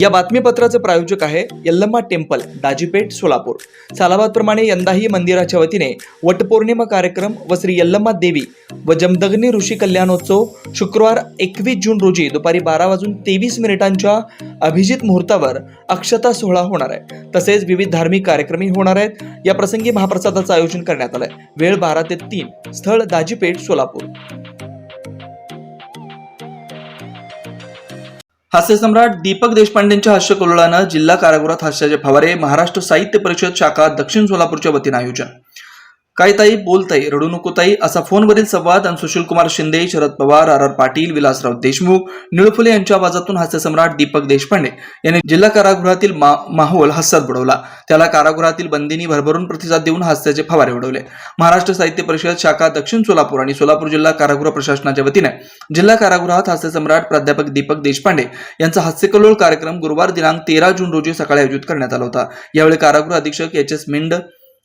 या बातमीपत्राचे प्रायोजक आहे यल्लम्मा टेम्पल, दाजीपेठ, सोलापूर। सालाबादप्रमाणे यंदाही मंदिराच्या वतीने वटपौर्णिमा कार्यक्रम व श्री यल्लम्मा देवी व जमदग्नी ऋषी कल्याणोत्सव शुक्रवार 21 जून रोजी दुपारी 12:23 अभिजित मुहूर्तावर अक्षता सोहळा होणार आहे। तसेच विविध धार्मिक कार्यक्रमही होणार आहेत। या प्रसंगी महाप्रसादाचं आयोजन करण्यात आलंय। वेळ 12 ते 3, स्थळ दाजीपेठ, सोलापूर। हास्य सम्राट दीपक देशपांडेंच्या हास्यकल्लोळानं जिल्हा कारागृहात हास्याचे फवारे। महाराष्ट्र साहित्य परिषद शाखा दक्षिण सोलापूरच्या वतीने आयोजन। काय ताई बोलताई, रडू नको ताई असा फोनवरील संवाद आणि सुशीलकुमार शिंदे, शरद पवार, आर पाटील, विलासराव देशमुख, निळफुले यांच्या आवाजातून हास्य सम्राट दीपक देशपांडे यांनी जिल्हा कारागृहातील माहोल हास्यात बुडवला। त्याला कारागृहातील बंदींनी भरभरून प्रतिसाद देऊन हास्याचे फवारे उडवले। महाराष्ट्र साहित्य परिषद शाखा दक्षिण सोलापूर आणि सोलापूर जिल्हा कारागृह प्रशासनाच्या वतीने जिल्हा कारागृहात हास्य सम्राट प्राध्यापक दीपक देशपांडे यांचा हास्यकल्लोळ कार्यक्रम गुरुवार दिनांक 13 जून रोजी सकाळी आयोजित करण्यात आला होता। यावेळी कारागृह अधीक्षक एच.एस. मिंड,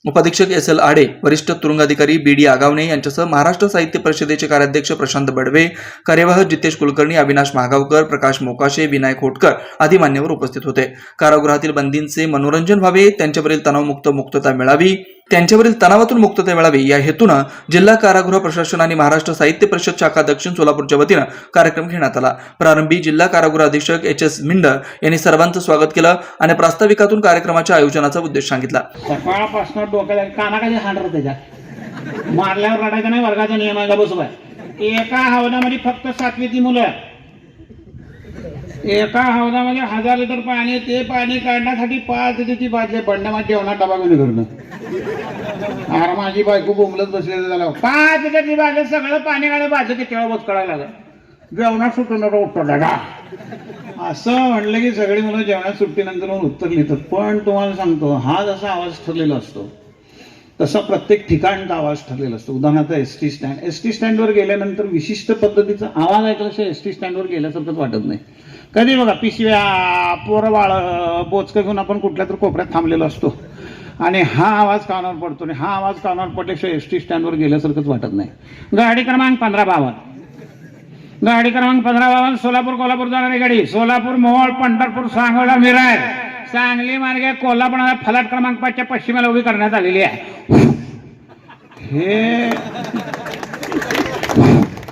उपाधीक्षक एस.एल. आडे, वरिष्ठ तुरुंगाधिकारी बी.डी. आगावणे यांच्यासह महाराष्ट्र साहित्य परिषदेचे कार्याध्यक्ष प्रशांत बडवे, कार्यवाह जितेश कुलकर्णी, अविनाश महागावकर, प्रकाश मोकाशे, विनायक होटकर आदी मान्यवर उपस्थित होते। कारागृहातील बंदींचे मनोरंजन व्हावे, त्यांच्यावरील तणावातून मुक्तता मिळावी या हेतूनं जिल्हा कारागृह प्रशासन आणि महाराष्ट्र साहित्य परिषद शाखा दक्षिण सोलापूरच्या वतीनं कार्यक्रम घेण्यात आला। प्रारंभी जिल्हा कारागृह अधीक्षक एच.एस. मिंड यांनी सर्वांचं स्वागत केलं आणि प्रास्ताविकातून कार्यक्रमाच्या आयोजनाचा उद्देश सांगितला। सकाळपासून डोक्याला कानाखाली हांडर त्याच्यात मारल्यावर रडायचं नाही, वर्गाचा नियम आहे, बसवाय। एका हौदामध्ये फक्त 7वी ती मुलं, एका हौदामध्ये 1000 लिटर पाणी, ते पाणी काढण्यासाठी 5 लिटरची बाटली बंड्यामध्ये जेवणात डबा घेऊन घरणं। अरे माझी बायको बोंबलत बसलेलं झालं, 5 लिटरची बाटली, सगळं पाणी काढे बाटली केव्हा बस करायला लागलं, जेवणात सुटून उठतो दादा असं म्हणलं की सगळी मुलं जेवणात सुट्टीनंतर उत्तर लिहितात। पण तुम्हाला सांगतो, हा जसा आवाज ठरलेला असतो तसा प्रत्येक ठिकाणचा आवाज ठरलेला असतो। उदाहरणार्थ एस टी स्टँडवर गेल्यानंतर विशिष्ट पद्धतीचा आवाज ऐकल्याशिवाय एस टी स्टँडवर गेल्यासारखंच वाटत नाही। कधी बघा पिशव्या, पोरं बाळ, बोचकं घेऊन आपण कुठल्या तर कोपऱ्यात थांबलेलो असतो आणि हा आवाज कानावर पडतो आणि हा आवाज कानावर पडल्याशिवाय एस टी स्टँडवर गेल्यासारखंच वाटत नाही। गाडी क्रमांक 1552, गाडी क्रमांक 1552 सोलापूर कोल्हापूर जाणारी गाडी, सोलापूर, मोहोळ, पंढरपूर, सांगोला, मिराज, सांगली मार्गे कोल्हापूर फलाट क्रमांक 5 च्या पश्चिमेला उभी करण्यात आलेली आहे। हे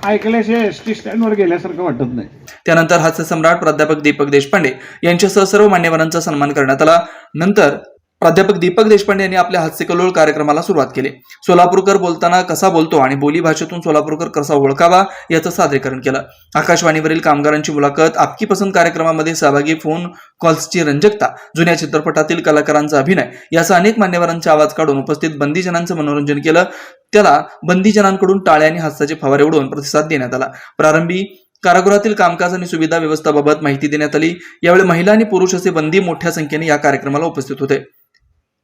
ऐकल्याशिवाय एस टी स्टँडवर गेल्यासारखं वाटत नाही। त्यानंतर हास्य सम्राट प्राध्यापक दीपक देशपांडे यांच्यासह सर्व मान्यवरांचा सन्मान करण्यात आला। नंतर प्राध्यापक दीपक देशपांडे यांनी आपल्या हास्यकल्लोळ कार्यक्रमाला सुरुवात केली। सोलापूरकर बोलताना कसा बोलतो आणि बोली भाषेतून सोलापूरकर कसा ओळखावा याचं सादरीकरण केलं। आकाशवाणीवरील कामगारांची मुलाखत, आपकी पसंत कार्यक्रमामध्ये सहभागी फोन कॉल्सची रंजकता, जुन्या चित्रपटातील कलाकारांचा अभिनय यासह अनेक मान्यवरांचे आवाज काढून उपस्थित बंदीजनांचं मनोरंजन केलं। त्याला बंदीजनांकडून टाळ्या आणि हास्याचे फवारे उडवून प्रतिसाद देण्यात आला। प्रारंभी कारागृहातील कामकाज आणि सुविधा व्यवस्थेबाबत माहिती देण्यात आली। यावेळी महिला आणि पुरुष असे बंदी मोठ्या संख्येने या कार्यक्रमाला उपस्थित होते।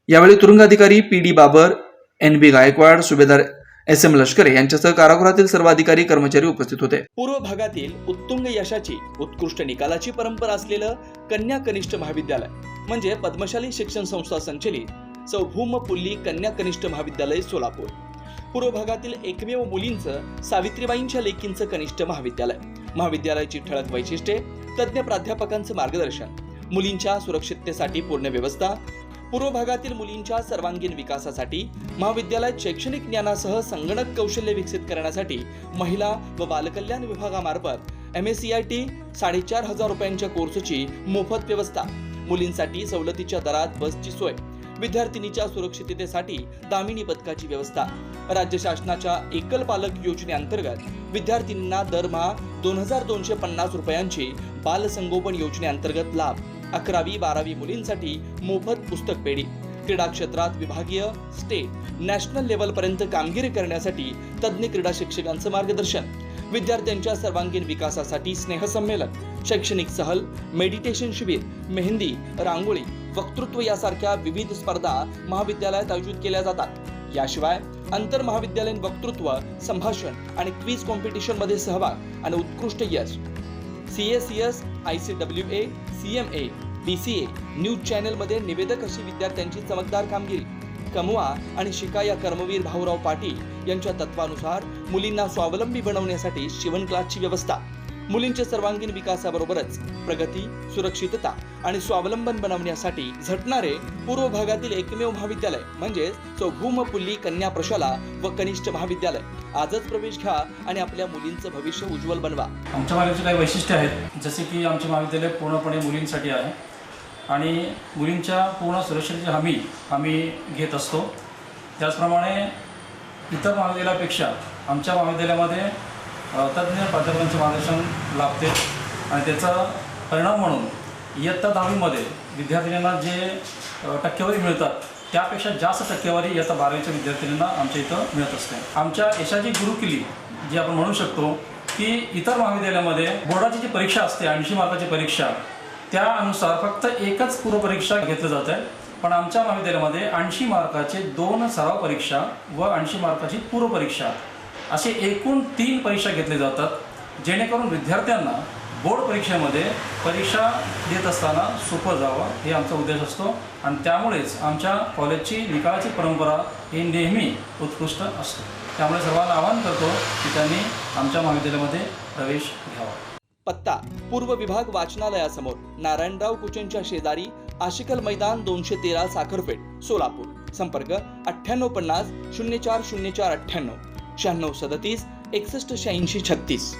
यावेळी तुरुंगाधिकारी पी.डी. बाबर, एन.बी. गायकवाड, सुभेदार एस.एम. लष्करे यांच्यासह कारागृहातील सर्व अधिकारी कर्मचारी उपस्थित होते। पूर्व भागातील उत्तुंग यशाची, उत्कृष्ट निकालाची परंपरा असलेलं कन्या कनिष्ठ महाविद्यालय म्हणजे पद्मशाली शिक्षण संस्था संचलित सौ भूम पुल्ली कन्या कनिष्ठ महाविद्यालय सोलापूर। पूर्व भागातील एकमेव मुलींचं, सावित्रीबाईंच्या लेकींचं कनिष्ठ महाविद्यालय। महाविद्यालयाची ठळक वैशिष्ट्ये: तज्ज्ञ प्राध्यापकांचं मार्गदर्शन, मुलींच्या सुरक्षिततेसाठी पूर्ण व्यवस्था, पूर्व भागातील मुलींच्या सर्वांगीण विकासासाठी महाविद्यालयात शैक्षणिक ज्ञानासह संगणक कौशल्य विकसित करण्यासाठी महिला व बालकल्याण विभागामार्फत MSCIT 4500 रुपयांच्या कोर्सची मोफत व्यवस्था, मुलींसाठी सवलतीच्या दरात बसची सोय, विद्यार्थिनीच्या सुरक्षिततेसाठी दामिनी पथकाची व्यवस्था, राज्य शासनाच्या एकल पालक योजनेअंतर्गत विद्यार्थिनींना दरमहा 2250 रुपयांची बालसंगोपन योजनेअंतर्गत लाभ, 11वी 12वी मुलींसाठी मोफत पुस्तक पेढी, क्रीडा क्षेत्रात विभागीय, स्टेट, नॅशनल लेव्हल पर्यंत कामगिरी करण्यासाठी तज्ज्ञ क्रीडा शिक्षकांचं मार्गदर्शन, विद्यार्थ्यांच्या सर्वांगीण विकासासाठी स्नेहसंमेलन, शैक्षणिक सहल, मेडिटेशन शिबिर, मेहंदी, रांगोळी, वक्तृत्व यासारख्या विविध स्पर्धा महाविद्यालयात आयोजित केल्या जातात। याशिवाय आंतर महाविद्यालयीन वक्तृत्व, संभाषण आणि क्विज कॉम्पिटिशन मध्ये सहभाग आणि उत्कृष्ट यश, CACS, ICWA, CMA, BCA, news channel मध्ये निवेदक अशी विद्यार्थ्यांची चमकदार कामगिरी, कमवा आणि शिका या कर्मवीर भाऊराव पाटील यांच्या तत्वानुसार मुलींना स्वावलंबी बनवण्यासाठी शिवण क्लासची व्यवस्था, मुलींच्या सर्वांगीण विकासाबरोबरच प्रगती, सुरक्षितता आणि स्वावलंबन बनवण्यासाठी झटणारे पूर्व भागातील एकमेव महाविद्यालय म्हणजेच चौघुमपुल्ली कन्या प्रशाला व कनिष्ठ महाविद्यालय. आजच प्रवेश घ्या आणि आपल्या मुलींचं भविष्य उज्ज्वल बनवा. आमच्या महाविद्यालयाची काही वैशिष्ट्ये आहेत, जसे की आमचे महाविद्यालय पूर्णपणे मुलींसाठी आहे आणि मुलींच्या पूर्ण सुरक्षेची हमी आम्ही घेत असतो. त्याचप्रमाणे इतर महाविद्यालयापेक्षा आमच्या महाविद्यालयामध्ये तज्ज्ञ प्राध्यापकांचे मार्गदर्शन लाभते आणि त्याचा परिणाम म्हणून इयत्ता 10वीमध्ये विद्यार्थिनींना जे टक्केवारी मिळतात त्यापेक्षा जास्त टक्केवारी इयत्ता 12वीच्या विद्यार्थिनींना आमच्या इथं मिळत असते. आमच्या यशाची गुरुकिल्ली जी आपण म्हणू शकतो की इतर महाविद्यालयामध्ये बोर्डाची जी परीक्षा असते 80 मार्काची परीक्षा, त्यानुसार फक्त एकच पूर्वपरीक्षा घेतली जाते. पण आमच्या महाविद्यालयामध्ये 80 मार्काचे 2 सराव परीक्षा व 80 मार्काची पूर्वपरीक्षा असे एकूण 3 परीक्षा घेतल्या जातात, जेणेकरून विद्यार्थ्यांना बोर्ड परीक्षेमध्ये परीक्षा देत असताना सोपं जावं हे आमचा उद्देश असतो. आणि त्यामुळेच आमच्या कॉलेजची निकालाची परंपरा ही नेहमी उत्कृष्ट असते. त्यामुळे सर्वांना आवाहन करतो की त्यांनी आमच्या महाविद्यालयामध्ये प्रवेश घ्यावा. पत्ता: पूर्व विभाग वाचनालयासमोर, नारायणराव कुचेंच्या शेजारी, आशिकल मैदान, 213 साखरपेठ, सोलापूर. संपर्क 9850 040498 9637 618636.